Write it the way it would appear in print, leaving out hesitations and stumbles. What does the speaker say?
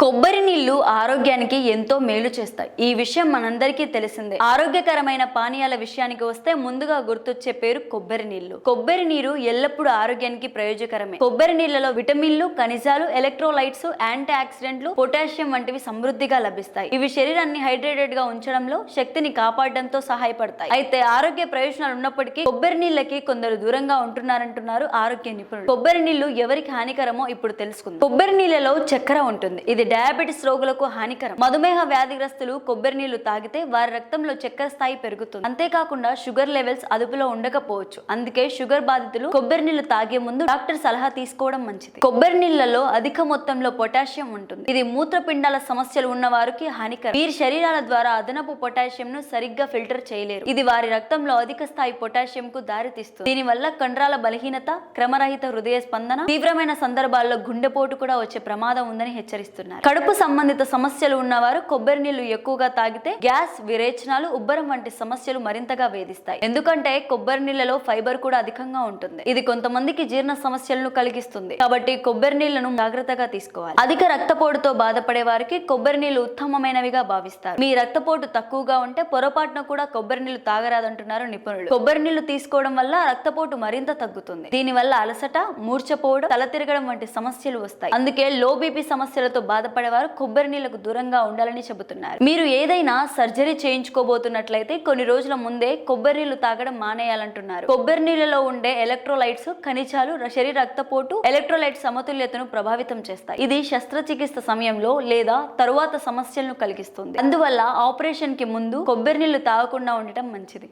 కొబ్బరి నీళ్లు ఆరోగ్యానికి ఎంతో మేలు చేస్తాయి. ఈ విషయం మనందరికీ తెలిసిందే. ఆరోగ్యకరమైన పానీయాల విషయానికి వస్తే ముందుగా గుర్తొచ్చే పేరు కొబ్బరి నీళ్లు. కొబ్బరి నీరు ఎల్లప్పుడూ ఆరోగ్యానికి ప్రయోజకరమే. కొబ్బరి నీళ్లలో విటమిన్లు, ఖనిజాలు, ఎలక్ట్రోలైట్స్, యాంటీ ఆక్సిడెంట్లు, పొటాషియం వంటివి సమృద్ధిగా లభిస్తాయి. ఇవి శరీరాన్ని హైడ్రేటెడ్ గా ఉంచడంలో, శక్తిని కాపాడడంతో సహాయపడతాయి. అయితే ఆరోగ్య ప్రయోజనాలు ఉన్నప్పటికీ కొబ్బరి నీళ్ళకి కొందరు దూరంగా ఉంటున్నారంటున్నారు ఆరోగ్య నిపుణులు. కొబ్బరి నీళ్లు ఎవరికి హానికరమో ఇప్పుడు తెలుసుకుందాం. కొబ్బరి నీళ్లలో చక్కెర ఉంటుంది. ఇది డయాబెటిస్ రోగులకు హానికరం. మధుమేహ వ్యాధిగ్రస్తులు కొబ్బరి నీళ్లు తాగితే వారి రక్తంలో చక్కెర స్థాయి పెరుగుతుంది. అంతేకాకుండా షుగర్ లెవెల్స్ అదుపులో ఉండకపోవచ్చు. అందుకే షుగర్ బాధితులు కొబ్బరి నీళ్లు తాగే ముందు డాక్టర్ సలహా తీసుకోవడం మంచిది. కొబ్బరి నీళ్లలో అధిక మొత్తంలో పొటాషియం ఉంటుంది. ఇది మూత్రపిండాల సమస్యలు ఉన్న వారికి హానికరం. వీరి శరీరాల ద్వారా అదనపు పొటాషియం ను సరిగ్గా ఫిల్టర్ చేయలేరు. ఇది వారి రక్తంలో అధిక స్థాయి పొటాషియం కు దారితీస్తుంది. దీనివల్ల కండరాల బలహీనత, క్రమరహిత హృదయ స్పందన, తీవ్రమైన సందర్భాల్లో గుండెపోటు కూడా వచ్చే ప్రమాదం ఉందని హెచ్చరిస్తున్నారు. కడుపు సంబంధిత సమస్యలు ఉన్నవారు కొబ్బరి నీళ్లు ఎక్కువగా తాగితే గ్యాస్, విరేచనాలు, ఉబ్బరం వంటి సమస్యలు మరింతగా వేధిస్తాయి. ఎందుకంటే కొబ్బరి నీళ్లలో ఫైబర్ కూడా అధికంగా ఉంటుంది. ఇది కొంతమందికి జీర్ణ సమస్యలను కలిగిస్తుంది. కాబట్టి కొబ్బరి నీళ్లను జాగ్రత్తగా తీసుకోవాలి. అధిక రక్తపోటుతో బాధపడే వారికి కొబ్బరి నీళ్లు ఉత్తమమైనవిగా భావిస్తారు. మీ రక్తపోటు తక్కువగా ఉంటే పొరపాటున కూడా కొబ్బరి నీళ్లు తాగరాదంటున్నారు నిపుణులు. కొబ్బరి నీళ్లు తీసుకోవడం వల్ల రక్తపోటు మరింత తగ్గుతుంది. దీనివల్ల అలసట, మూర్ఛపోవడం, తల తిరగడం వంటి సమస్యలు వస్తాయి. అందుకే లో బీపీ సమస్యలతో బాధపడేవారు కొబ్బరి నీళ్లకు దూరంగా ఉండాలని చెబుతున్నారు. మీరు ఏదైనా సర్జరీ చేయించుకోబోతున్నట్లయితే కొన్ని రోజుల ముందే కొబ్బరి నీళ్లు తాగడం మానేయాలంటున్నారు. కొబ్బరి నీళ్లలో ఉండే ఎలక్ట్రోలైట్స్, ఖనిజాలు శరీర రక్తపోటు, ఎలక్ట్రోలైట్ సమతుల్యతను ప్రభావితం చేస్తాయి. ఇది శస్త్రచికిత్స సమయంలో లేదా తరువాత సమస్యలను కలిగిస్తుంది. అందువల్ల ఆపరేషన్ కి ముందు కొబ్బరి నీళ్లు తాగకుండా ఉండటం మంచిది.